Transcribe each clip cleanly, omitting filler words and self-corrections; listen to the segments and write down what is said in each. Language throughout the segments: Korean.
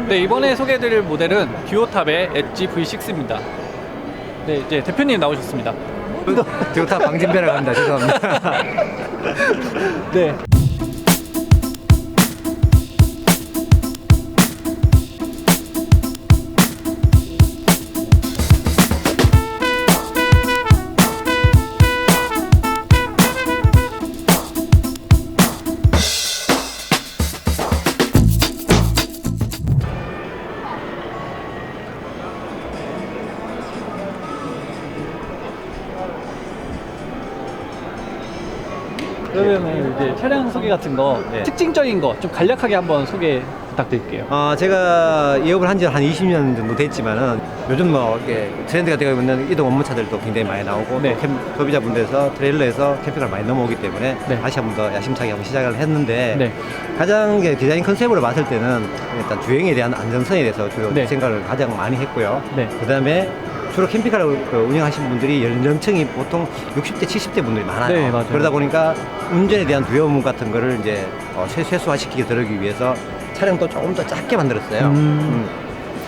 네, 이번에 소개해드릴 모델은 듀오탑의 엣지 V6입니다. 네, 이제 대표님 나오셨습니다. 듀오탑 방진배라고 합니다. 죄송합니다. 네. 그러면 이제 차량 소개 같은 거 네. 특징적인 거 좀 간략하게 한번 소개 부탁드릴게요. 제가 이업을 한 지 한 20년 정도 됐지만은 요즘 뭐 이렇게 트렌드가 되고 있는 이동 업무차들도 굉장히 많이 나오고 네. 또 소비자분들에서 트레일러에서 캠핑카를 많이 넘어오기 때문에 네. 다시 한 번 더 야심차게 한번 시작을 했는데 네. 가장 이게 디자인 컨셉으로 봤을 때는 일단 주행에 대한 안전성에 대해서 주로 네. 생각을 가장 많이 했고요. 네. 그 다음에 주로 캠핑카를 운영하시는 분들이 연령층이 보통 60대, 70대 분들이 많아요. 네, 맞아요. 그러다 보니까 운전에 대한 두려움 같은 거를 이제 최소화시키게 들어기 위해서 차량도 조금 더 작게 만들었어요.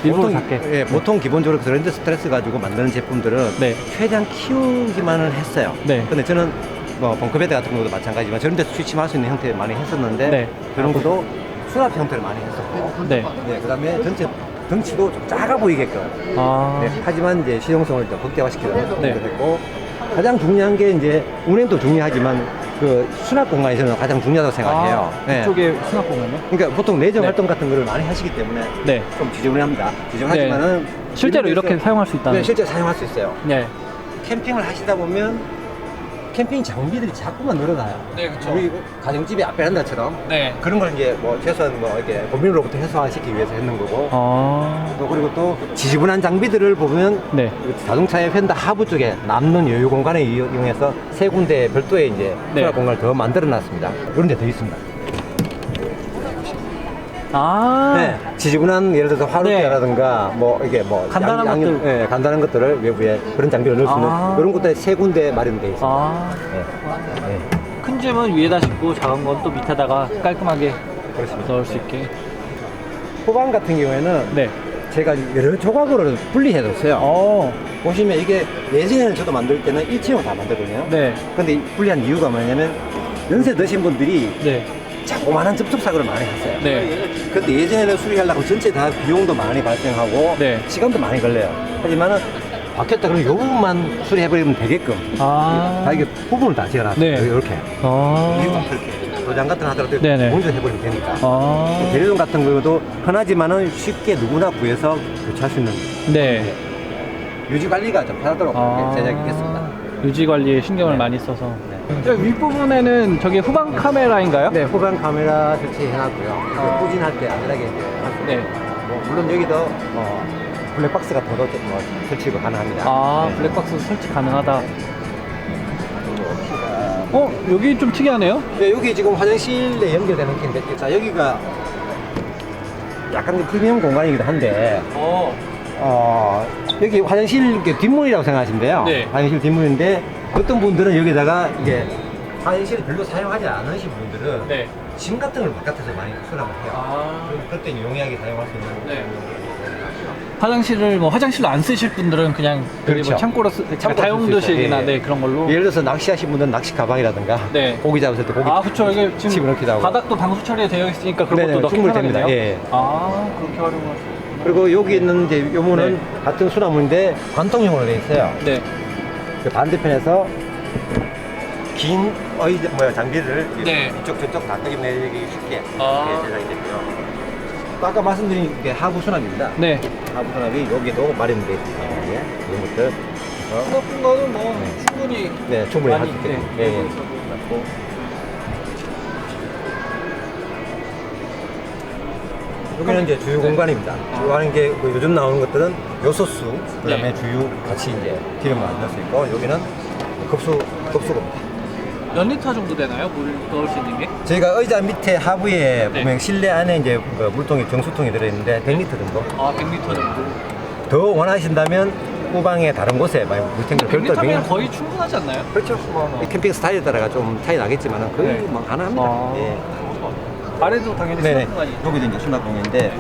일부러 보통, 작게. 예, 보통 기본적으로 그랜드 스트레스 가지고 만드는 제품들은 네. 최대한 키우기만을 했어요. 네. 근데 저는 뭐 벙커베드 같은 것도 마찬가지지만 저런 데서 취침할 수 있는 형태를 많이 했었는데 네. 그런 것도 수납 형태를 많이 했었고 네. 네, 그다음에 전체 덩치도 좀 작아 보이게끔 아. 네, 하지만 이제 실용성을 좀 극대화시키는 네. 것도 했고 가장 중요한 게 이제 운행도 중요하지만 그 수납 공간이 저는 가장 중요하다고 생각해요. 네. 이쪽에 수납 공간이요? 그러니까 보통 내정 네. 활동 같은 거를 많이 하시기 때문에 네. 좀 지저분합니다. 지저분하지만은 실제로 이런 이렇게 데서- 사용할 수 있다는. 네, 실제 사용할 수 있어요. 네. 캠핑을 하시다 보면 캠핑 장비들이 자꾸만 늘어나요. 네, 그쵸. 우리 가정집에 앞베란다처럼 네. 그런 걸 이제 뭐 최소한 뭐 이렇게 고민으로부터 해소화시키기 위해서 했는 거고 아. 또 그리고 또 지저분한 장비들을 보면 네. 자동차의 휀다 하부 쪽에 남는 여유 공간을 이용해서 세 군데 별도의 이제 네. 수납 공간을 더 만들어 놨습니다. 그런 데 더 있습니다. 아. 네. 지저분한 예를 들어서 화롯대라든가 뭐 이게 뭐 간단한 것들. 네, 간단한 것들을 외부에 그런 장비를 넣을 수 있는 아. 이런 곳에 세 군데 마련되어 있습니다. 아. 네. 네. 큰 짐은 위에다 싣고 작은 건 또 밑에다가 깔끔하게 그렇습니다. 넣을 수 있게. 후방 같은 경우에는 네. 제가 여러 조각으로 분리해뒀어요. 어. 보시면 이게 예전에는 저도 만들 때는 일체형으로 다 만들거든요. 네. 근데 이 분리한 이유가 뭐냐면 연세 드신 분들이 네. 자그마한 접촉사고를 많이 하세요. 네. 근데 예전에는 수리하려고 전체 다 비용도 많이 발생하고 네. 시간도 많이 걸려요. 하지만은 바뀌었다 그러면 요 부분만 수리해버리면 되게끔 아. 다 이게 부분을 다 지어놨어요. 네. 이렇게. 아. 이유가 그렇게. 도장 같은 거 하더라도 네네. 공조해버리면 되니까. 아. 대리동 같은 경우도 흔하지만은 쉽게 누구나 구해서 교체할 수 있는 네. 유지 관리가 좀 편하도록 이렇게 제작했습니다. 유지 관리에 신경을 네. 많이 써서. 네. 저 윗부분에는 저게 후방 카메라인가요? 네, 후방 카메라 설치해놨고요. 후진할 때 안전하게 이제 할 수 있고. 네. 뭐 물론 여기도 블랙박스 같은 것도 뭐 설치가 가능합니다. 아, 네. 블랙박스 설치 가능하다. 여기 좀 특이하네요? 네, 여기 지금 화장실에 연결되는 킨데, 자 여기가 약간 좀 프리미엄 공간이기도 한데, 여기 화장실 이렇게 뒷문이라고 생각하시면 돼요. 네. 화장실 뒷문인데 어떤 분들은 여기다가 이게 화장실을 별로 사용하지 않으신 분들은 네. 짐 같은 걸 바깥에서 많이 수납을 해요. 아. 그럼 그때 용이하게 사용할 수 있는. 네. 화장실을 화장실로 안 쓰실 분들은 그냥 그렇죠. 뭐 창고로 창고로 다용도실이나 쓸수 있어요. 예. 그런 걸로. 예를 들어서 낚시하신 분들은 낚시 가방이라든가 네. 고기 잡았을 때 고기 아, 그쵸. 이게 지금 집어넣기도 하고. 바닥도 방수 처리 되어 있으니까 그런 네네, 것도 넣기 충분히 편하겠네요. 됩니다. 예. 아, 그렇게 활용할 수 있구나. 그리고 여기 있는 이제 요문은 네. 같은 수나무인데 관통형으로 되어 있어요. 네. 그 반대편에서 긴 장비를 네. 이쪽 저쪽 다 끄집내기 쉽게 아. 이렇게 제작이 됐고요. 또 아까 말씀드린 게 하부 수납입니다. 네. 하부 수납이 여기도 마련되어 있습니다. 예. 이런 것들 수납 공간은 네. 충분히 네, 충분히 할 많이 수 있게. 네, 예, 예. 되고 있고. 여기는 이제 주유 네. 공간입니다. 주유하는 게 요즘 나오는 것들은 요소수, 그다음에 네. 주유 같이 이제 기름을 넣을 수 있고 여기는 급수구입니다. 몇 리터 정도 되나요? 물 넣을 수 있는 게? 저희가 의자 밑에 하부에 네. 보면 실내 안에 이제 그 물통이 정수통이 들어있는데 100리터 정도. 아, 100리터 정도. 더 원하신다면 후방에 다른 곳에 많이 물탱크를 별도로 100리터면 병행. 거의 충분하지 않나요? 그렇죠. 이 캠핑 스타일에 따라가 좀 차이 나겠지만 거의 네. 뭐 가능합니다. 아. 예. 아래도 당연히 네네. 수납 공간이. 여기도 이제 수납공인데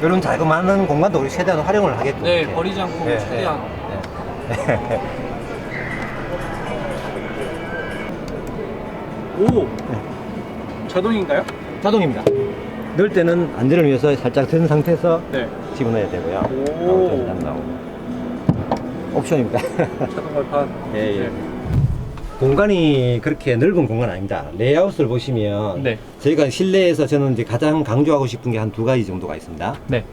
이런 자그마한 공간도 우리 최대한 활용을 하게끔. 네, 이렇게. 버리지 않고 네, 최대한. 네. 오! 자동인가요? 자동입니다. 넣을 때는 안전을 위해서 살짝 든 상태에서 네. 집어넣어야 되고요. 오. 안 나오고. 옵션입니다. 자동 발판. 예, 예. 공간이 그렇게 넓은 공간 아닙니다. 레이아웃을 보시면 네. 저희가 실내에서 저는 이제 가장 강조하고 싶은 게 한 두 가지 정도가 있습니다. 네.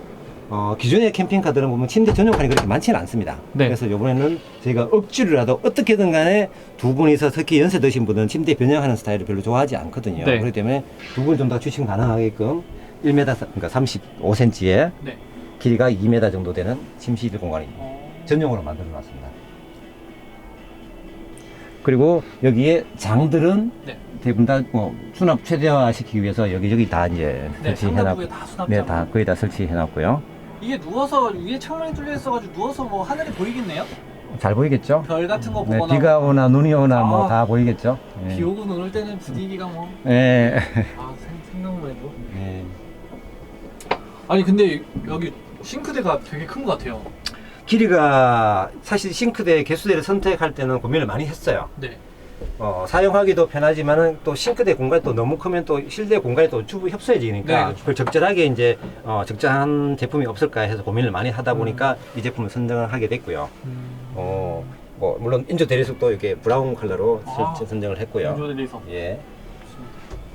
기존의 캠핑카들은 보면 침대 전용칸이 그렇게 많지는 않습니다. 네. 그래서 이번에는 저희가 억지로라도 어떻게든 간에 두 분이서 특히 연세 드신 분은 침대 변형하는 스타일을 별로 좋아하지 않거든요. 네. 그렇기 때문에 두 분 좀 더 취침 가능하게끔 1m, 그러니까 35cm에 네. 길이가 2m 정도 되는 침실 공간이 전용으로 만들어 놨습니다. 그리고 여기에 장들은 네. 대부분 다 수납 최대화시키기 위해서 여기저기 다 이제 네, 설치해놨고, 상단부에 다 수납장. 네, 다 거의 다 설치해놨고요. 이게 누워서 위에 창문이 뚫려 있어가지고 누워서 뭐 하늘이 보이겠네요? 잘 보이겠죠? 별 같은 거 네, 보거나. 비가 오나 눈이 오나 뭐 아. 다 보이겠죠? 비 오고 눈 올 때는 분위기가 뭐. 네. 아, 생각만 해도. 네. 아니, 근데 여기 싱크대가 되게 큰 것 같아요. 길이가 사실 싱크대 개수대를 선택할 때는 고민을 많이 했어요. 네. 사용하기도 편하지만은 또 싱크대 공간이 또 너무 크면 또 실내 공간이 또 주부 협소해지니까 네, 그렇죠. 그걸 적절하게 이제 적절한 제품이 없을까 해서 고민을 많이 하다 보니까 이 제품을 선정을 하게 됐고요. 뭐 물론 인조 대리석도 이렇게 브라운 컬러로 아, 선정을 했고요. 인조대리석. 예.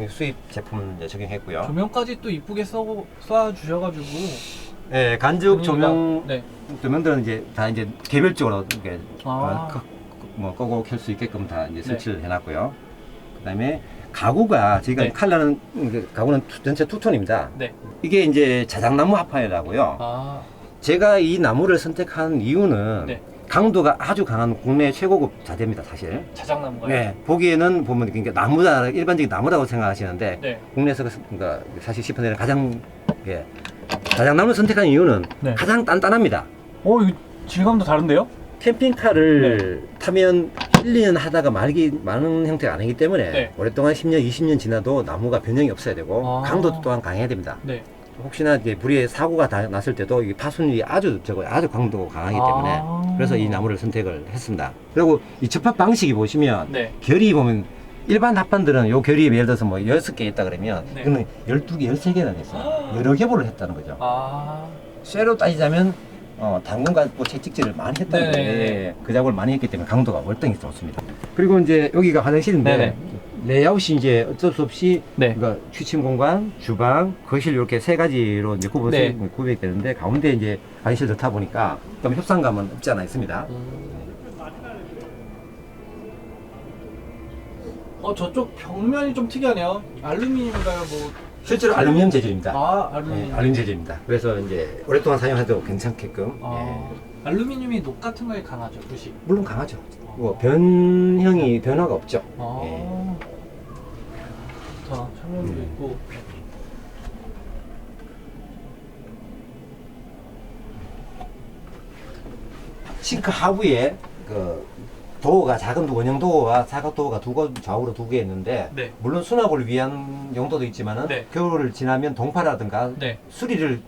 수입 제품을 이제 적용했고요. 조명까지 또 이쁘게 쏴주셔가지고. 예, 간접 조명 네. 조명들은 이제 다 이제 개별적으로 이렇게 아. 끄고 켤 수 있게끔 다 이제 설치를 해놨고요. 그다음에 가구가 저희가 네. 컬러는 가구는 전체 투톤입니다. 네. 이게 이제 자작나무 하파이라고요. 아. 제가 이 나무를 선택한 이유는 네. 강도가 아주 강한 국내 최고급 자재입니다, 사실. 자작나무가요? 네, 보기에는 보면 그러니까 나무다 일반적인 나무라고 생각하시는데 네. 국내에서 그러니까 사실 시판되는 가장 자작나무를 선택한 이유는 네. 가장 단단합니다. 이거 질감도 다른데요? 캠핑카를 타면 1, 2년 하다가 마는 형태가 아니기 때문에 네. 오랫동안 10년, 20년 지나도 나무가 변형이 없어야 되고 아. 강도도 또한 강해야 됩니다. 네. 혹시나 이제 불의의 사고가 났을 때도 이 파손율이 아주 강도가 강하기 때문에 아. 그래서 이 나무를 선택을 했습니다. 그리고 이 접합 방식이 보시면 네. 결이 보면 일반 합판들은 요 결이 예를 들어서 뭐 6개 있다 그러면 네. 이거는 12개, 13개나 됐어요. 여러 개보를 했다는 거죠. 아. 쇠로 따지자면 당근과 뭐 채찍질을 많이 했다는 네네. 게 그 작업을 많이 했기 때문에 강도가 월등히 좋습니다. 그리고 이제 여기가 화장실인데 네네. 레이아웃이 이제 어쩔 수 없이 네. 그러니까 취침 공간, 주방, 거실 이렇게 세 가지로 이제 네. 구분이 되는데 가운데 이제 화장실 넣다 보니까 좀 협상감은 없지 않아 있습니다. 저쪽 벽면이 좀 특이하네요. 알루미늄인가요? 뭐. 실제로 알루미늄 재질입니다. 아, 네, 알루미늄. 알루미늄 재질입니다. 그래서 이제 오랫동안 사용해도 괜찮게끔. 아, 알루미늄이 녹 같은 거에 강하죠, 부식. 물론 강하죠. 뭐 변화가 없죠. 아. 예. 좋다. 창문도 있고. 싱크 하부에 그 도어가 작은 원형 도어와 사각 도어가 좌우로 두 개 있는데 네. 물론 수납을 위한 용도도 있지만은 네. 겨울을 지나면 동파라든가 네. 수리를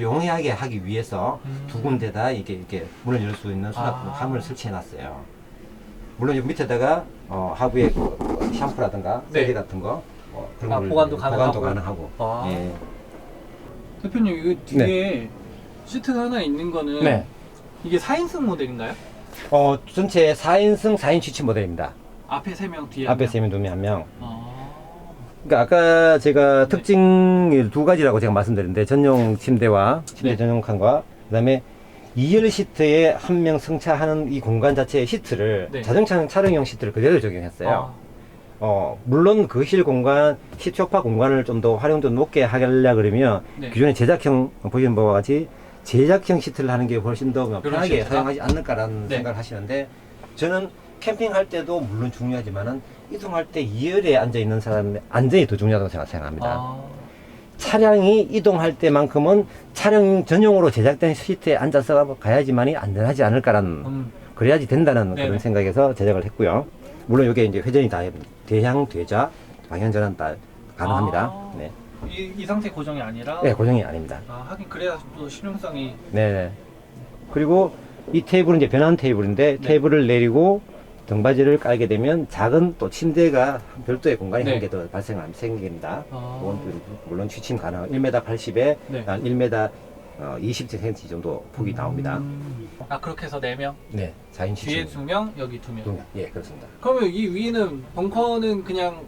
용이하게 하기 위해서 두 군데다 이렇게 문을 열 수 있는 수납함을 아. 설치해 놨어요. 물론 이 밑에다가 하부에 그 샴푸라든가 네. 세제 같은 거 그런 아, 거를 보관도 보관도 가능하고. 가능하고. 아. 예. 대표님, 이거 뒤에 시트가 하나 있는 거는 네. 이게 4인승 모델인가요? 전체 4인승 4인 취침 모델입니다. 앞에 3명, 뒤에 앞에 1명. 3명, 2명, 1명. 아. 그러니까 아까 제가 특징이 두 가지라고 제가 말씀드렸는데 전용 침대와 침대 네. 전용 칸과 그다음에 2열 시트에 한 명 승차하는 이 공간 자체의 시트를 네. 자동차 촬영용 시트를 그대로 적용했어요. 물론 거실 공간, 시초파 공간을 좀 더 활용도 높게 하려고 그러면 네. 기존의 제작형 보시는 바와 같이 제작형 시트를 하는 게 훨씬 더 편하게 시트가? 사용하지 않을까라는 네. 생각을 하시는데 저는 캠핑할 때도 물론 중요하지만은 이동할 때 2열에 앉아 있는 사람의 안전이 더 중요하다고 생각합니다. 아. 차량이 이동할 때만큼은 차량 전용으로 제작된 시트에 앉아서 가야지만이 안전하지 않을까라는 그래야지 된다는 네네. 그런 생각에서 제작을 했고요. 물론 이게 이제 회전이 다 대향, 대자, 방향 전환 다 가능합니다. 아. 네. 이 상태 고정이 아니라. 네, 고정이 아닙니다. 아, 하긴 그래야 또 실용성이. 네. 그리고 이 테이블은 이제 변환 테이블인데 네. 테이블을 내리고 등받이를 깔게 되면 작은 또 침대가 별도의 공간이 네. 한 개 더 생깁니다. 아. 그건 물론 취침 가능. 1m 80에 네. 한 1m 20cm 정도 폭이 나옵니다. 아, 그렇게 해서 4명? 네, 4인 뒤에 취침. 2명, 여기 2명. 예, 그렇습니다. 그러면 이 위는 벙커는 그냥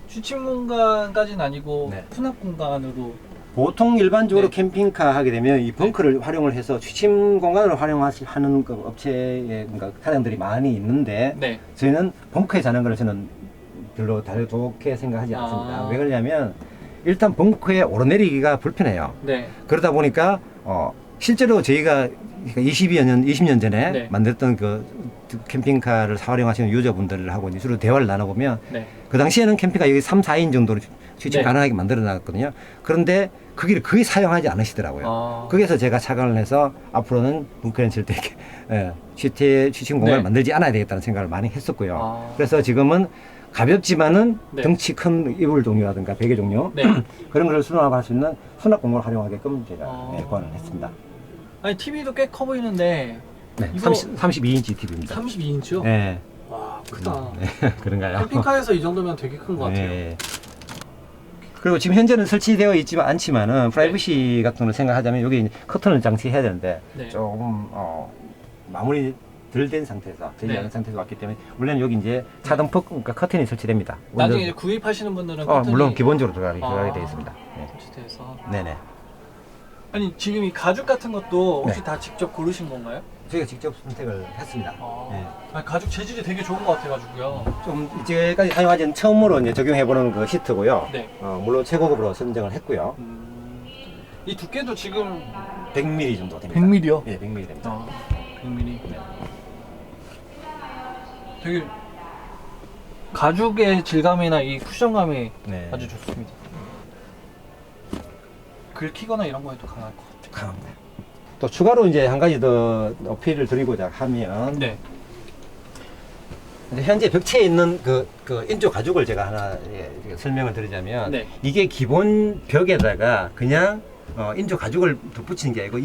취침 공간까지는 아니고 네. 수납 공간으로. 보통 일반적으로 네. 캠핑카 하게 되면 이 벙커를 활용을 해서 취침 공간을 활용하는 그 업체의 그러니까 사람들이 많이 있는데 네. 저희는 벙커에 자는 걸 저는 별로 다르게 좋게 생각하지 않습니다. 아. 왜 그러냐면 일단 벙커에 오르내리기가 불편해요. 네. 그러다 보니까 실제로 저희가 20년 전에 네. 만들었던 그 캠핑카를 활용하시는 유저분들하고 이제 주로 대화를 나눠보면 네. 그 당시에는 캠핑카 여기 3, 4인 정도로 취침 네. 가능하게 만들어 놨거든요. 그런데 거기를 거의 사용하지 않으시더라고요. 아. 거기서 제가 착안을 해서 앞으로는 벙커는 절대 이렇게 취침 공간을 네. 만들지 않아야 되겠다는 생각을 많이 했었고요. 아. 그래서 지금은 가볍지만은 네. 덩치 큰 이불 종류라든가 베개 종류 네. 그런 걸 수납할 수 있는 수납 공간을 활용하게끔 제가 아. 고안을 했습니다. 아니, TV도 꽤 커 보이는데. 네, 이거 32인치 TV입니다. 32인치요? 네. 와, 크다. 네, 그런가요? 캠핑카에서 이 정도면 되게 큰 것 같아요. 네. 그리고 지금 현재는 설치되어 있지만 않지만은 프라이버시 같은 걸 생각하자면 여기 이제 커튼을 장치해야 되는데 네. 조금 마무리 덜 된 상태에서 되지 네. 않은 상태에서 왔기 때문에 원래는 여기 이제 차등폭 그러니까 커튼이 설치됩니다. 나중에 이제 구입하시는 분들은 물론 기본적으로 들어가게 아. 되어 있습니다. 네. 설치돼서. 네네. 아니, 지금 이 가죽 같은 것도 혹시 네. 다 직접 고르신 건가요? 저희가 직접 선택을 했습니다. 아. 네. 아니, 가죽 재질이 되게 좋은 것 같아가지고요. 좀 이제까지 사용하기는 처음으로 이제 적용해보는 그 시트고요. 네. 물론 최고급으로 선정을 했고요. 이 두께도 지금 100mm 정도 됩니다. 100mm요? 네, 100mm 됩니다. 아, 100mm. 되게 가죽의 질감이나 이 쿠션감이 네. 아주 좋습니다. 긁히거나 이런 거에도 강할 것 같아요. 강합니다. 또 추가로 이제 한 가지 더 어필을 드리고자 하면 네. 이제 현재 벽체에 있는 그 인조 가죽을 제가 하나 설명을 드리자면 네. 이게 기본 벽에다가 그냥 인조 가죽을 덧붙이는 게 아니고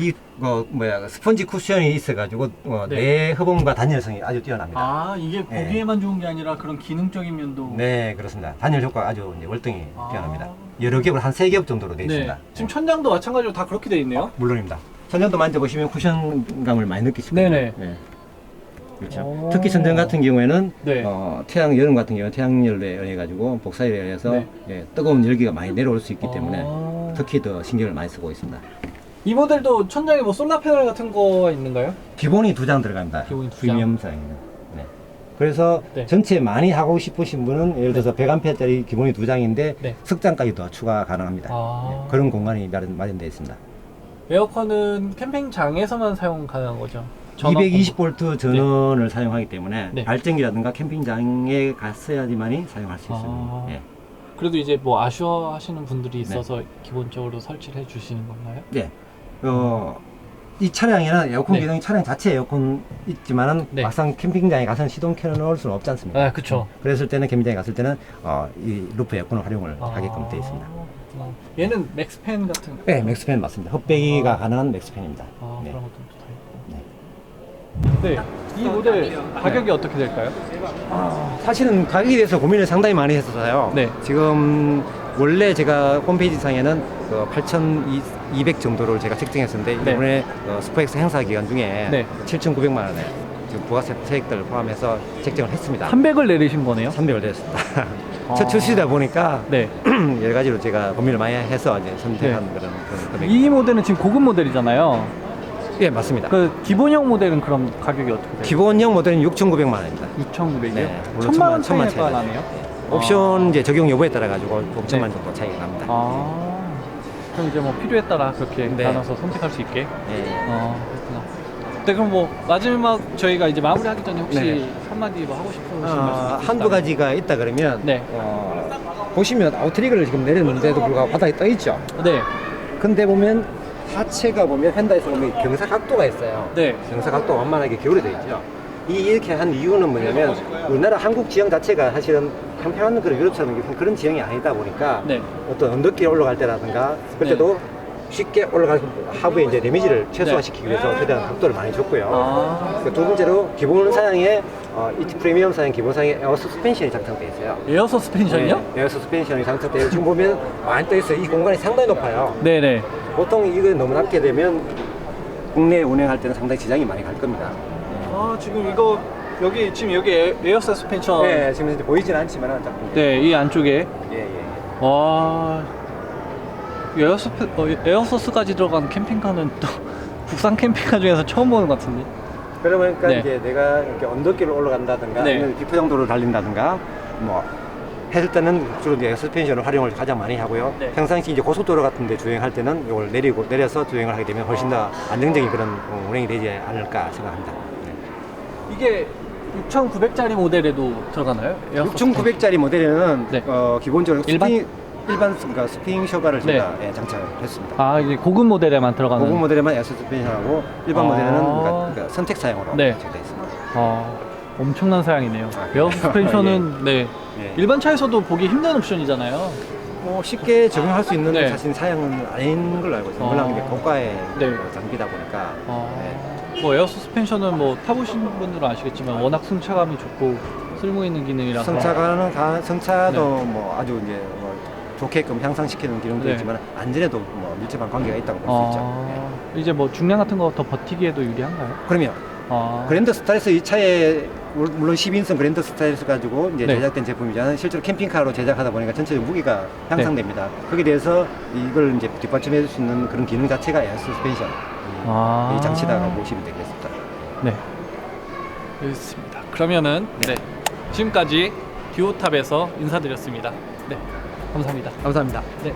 스펀지 쿠션이 있어가지고 네. 내흡음과 단열성이 아주 뛰어납니다. 아, 이게 네. 보기에만 좋은 게 아니라 그런 기능적인 면도. 네, 그렇습니다. 단열 효과가 아주 이제 월등히 아. 뛰어납니다. 여러 겹을 한 3겹 정도로 되어 네. 있습니다. 지금 천장도 마찬가지로 다 그렇게 돼 있네요. 물론입니다. 천장도 만져보시면 쿠션감을 많이 느끼실 거예요. 네네. 네. 그렇죠. 오. 특히 천장 같은 경우에는 네. 여름 같은 경우는 태양열에 의해 가지고 복사열에 의해서 네. 예, 뜨거운 열기가 많이 내려올 수 있기 때문에 아. 특히 더 신경을 많이 쓰고 있습니다. 이 모델도 천장에 뭐 솔라 패널 같은 거 있는가요? 기본이 2장 들어갑니다. 기본이 두 장. 프리미엄상에는. 네. 그래서 네. 전체 많이 하고 싶으신 분은 예를 들어서 100A짜리 기본이 2장인데 네. 석장까지 더 추가 가능합니다. 아. 네. 그런 공간이 마련되어 있습니다. 에어컨은 캠핑장에서만 사용 가능한 거죠? 전원 220V 전원을 사용하기 때문에 네. 발전기라든가 캠핑장에 갔어야지만이 사용할 수 있습니다. 아. 예. 그래도 이제 뭐 아쉬워하시는 분들이 있어서 기본적으로 설치를 해주시는 건가요? 네. 이 차량에는 에어컨 네. 기능이 차량 자체 에어컨 있지만은 네. 막상 캠핑장에 가서는 시동 켜 놓을 수는 없지 않습니까? 아, 그쵸. 그랬을 때는 캠핑장에 갔을 때는 이 루프 에어컨을 활용을 하게끔 되어 있습니다. 얘는 맥스팬 같은. 네, 맥스팬 맞습니다. 흡배기가 가능한 맥스팬입니다. 아, 네. 그런 것도 다 있고. 네. 이 모델 가격이 어떻게 될까요? 사실은 가격에 대해서 고민을 상당히 많이 했었어요. 네. 지금 원래 제가 홈페이지 상에는 8,200 정도를 제가 책정했었는데 네. 이번에 스포엑스 행사 기간 중에 네. 7,900만 원에 지금 부가세 세액들을 포함해서 책정을 했습니다. 300을 내리신 거네요? 300을 냈습니다. 첫 출시다 보니까 네. 여러 가지로 제가 고민을 많이 해서 이제 선택한 그런 금액. 이 모델은 지금 고급 모델이잖아요. 예, 맞습니다. 그 기본형 모델은 그럼 가격이 어떻게 돼요? 기본형 모델은 6,900만 원입니다. 6,900이요? 네, 물론 1,000만 원 천만 차이가 차이가 나네요. 옵션 이제 적용 여부에 따라 가지고 5천만 네. 정도 차이가 납니다. 아, 그럼 이제 뭐 필요에 따라 그렇게 네. 나눠서 선택할 수 있게. 예. 그렇구나. 네, 그럼 뭐 마지막 저희가 이제 마무리하기 전에 혹시 네. 한마디 뭐 하고 싶으신 말씀 한두 가지가 있다 그러면 네. 보시면 아웃트리거를 지금 내렸는데도 불구하고 바닥에 떠 있죠. 네. 근데 보면 하체가 보면 펜다에서 보면 경사 각도가 있어요. 네. 경사 각도가 완만하게 기울어져 있죠. 이렇게 한 이유는 뭐냐면 우리나라 한국 지형 자체가 사실은 평평한 그런 유럽처럼 그런 지형이 아니다 보니까 네. 어떤 언덕길 올라갈 때라든가 그때도 쉽게 올라갈 하부에 이제 데미지를 최소화시키기 위해서 최대한 각도를 많이 줬고요. 아, 두 번째로 기본 사양에 이티 프리미엄 사양 기본 사양에 에어 서스펜션이 장착되어 있어요. 에어 서스펜션이요? 네, 에어 서스펜션이 장착되어 지금 보면 많이 떠 있어요. 이 공간이 상당히 높아요. 네네. 보통 이거 너무 낮게 되면 국내에 운행할 때는 상당히 지장이 많이 갈 겁니다. 아, 지금 이거 지금 여기 에어 서스펜션. 네, 지금 이제 보이진 않지만 자꾸 네, 이 안쪽에. 예. 와, 에어서스까지 들어간 캠핑카는 또 국산 캠핑카 중에서 처음 보는 것 같은데. 그러니까 네. 이제 내가 이렇게 언덕길을 올라간다든가 네. 아니면 비포장도를 달린다든가 뭐 했을 때는 주로 이제 서스펜션을 활용을 가장 많이 하고요. 네. 평상시 이제 고속도로 같은 데 주행할 때는 이걸 내려서 주행을 하게 되면 훨씬 더 안정적인 그런 운행이 되지 않을까 생각합니다. 이게 6,900짜리 모델에도 들어가나요? 6,900짜리 모델에는 네. 기본적으로 일반? 그러니까 스프링 셔가를 네. 제가 장착을 했습니다. 아, 이제 고급 모델에만 들어가는. 고급 모델에만 에어 서스펜션하고 일반 아. 모델에는 그러니까 선택 사용으로 네. 장착되어 있습니다. 엄청난 사양이네요. 아, 에어 서스펜션은 네. 예. 일반 차에서도 보기 힘든 옵션이잖아요. 뭐 쉽게 적용할 수 있는 네. 사실 사양은 아닌 걸로 알고 있습니다. 물론 이게 고가의 네. 장비다 보니까 네. 뭐 에어 서스펜션은 뭐 타보신 분들은 아시겠지만 워낙 승차감이 좋고 쓸모 있는 기능이라서. 성차도 네. 뭐 아주 이제 뭐 좋게끔 향상시키는 기능도 네. 있지만 안전에도 뭐 밀접한 관계가 있다고 볼 수 있죠. 네. 이제 뭐 중량 같은 거 더 버티기에도 유리한가요? 그러면 아, 그랜드 스타일스 이 차에 물론 12인승 그랜드 스타일스 가지고 이제 네. 제작된 제품이잖아요. 실제로 캠핑카로 제작하다 보니까 전체적 무게가 향상됩니다. 거기에 대해서 이걸 이제 뒷받침해 줄 수 있는 그런 기능 자체가 에어 서스펜션 이 장치다라고 보시면 되겠습니다. 네. 알겠습니다. 그러면은 네. 지금까지 듀오탑에서 인사드렸습니다. 네. 감사합니다. 감사합니다. 네.